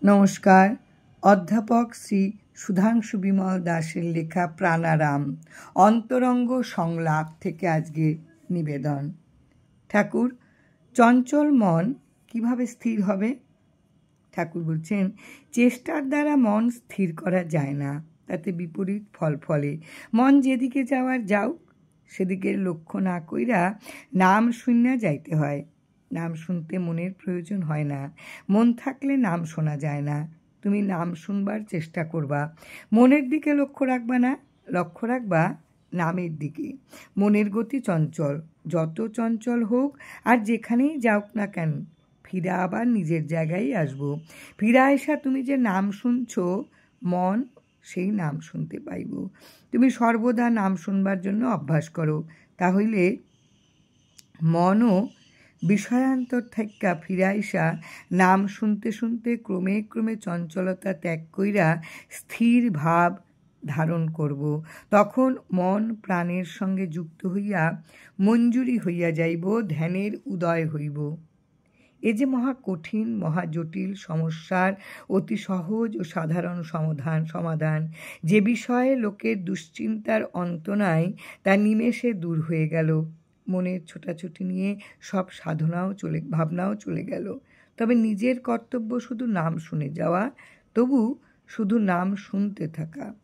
নমস্কার। অধ্যাপক শ্রী সুধাংশু বিমল দাসের লেখা প্রাণারাম অন্তরঙ্গ সংলাপ থেকে আজকে নিবেদন। ঠাকুর, চঞ্চল মন কিভাবে স্থির হবে? ঠাকুর বলছেন, চেষ্টার দ্বারা মন স্থির করা যায় না, তাতে বিপরীত ফল ফলে। মন যেদিকে যাওয়ার যাওক, সেদিকের লক্ষ্য না কইরা নাম শুনিয়া যাইতে হয়। নাম শুনতে মনের প্রয়োজন হয় না, মন থাকলে নাম শোনা যায় না। তুমি নাম শুনবার চেষ্টা করবা, মনের দিকে লক্ষ্য রাখবা না, লক্ষ্য রাখবা নামের দিকে। মনের গতি চঞ্চল, যত চঞ্চল হোক আর যেখানেই যাওক না কেন, ফিরা আবার নিজের জায়গায় আসবো। ফিরা এসা তুমি যে নাম শুনছ, মন সেই নাম শুনতে পাইব। তুমি সর্বদা নাম শুনবার জন্য অভ্যাস করো, তাহলে মনও বিষয়ান্তর থেকে ফিরাইসা নাম শুনতে শুনতে ক্রমে ক্রমে চঞ্চলতা ত্যাগ কইরা স্থির ভাব ধারণ করব। তখন মন প্রাণের সঙ্গে যুক্ত হইয়া মঞ্জুরি হইয়া যাইব, ধ্যানের উদয় হইব। এ যে মহা কঠিন মহা জটিল সমস্যার অতি সহজ ও সাধারণ সমাধান, যে বিষয়ে লোকের দুশ্চিন্তার অন্ত নাই, তা নিমেষে দূর হয়ে গেল। মনের ছোটাছুটি নিয়ে সব ভাবনাও চলে গেল। তবে নিজের কর্তব্য শুধু নাম শুনে যাওয়া, তবু শুধু নাম শুনতে থাকা।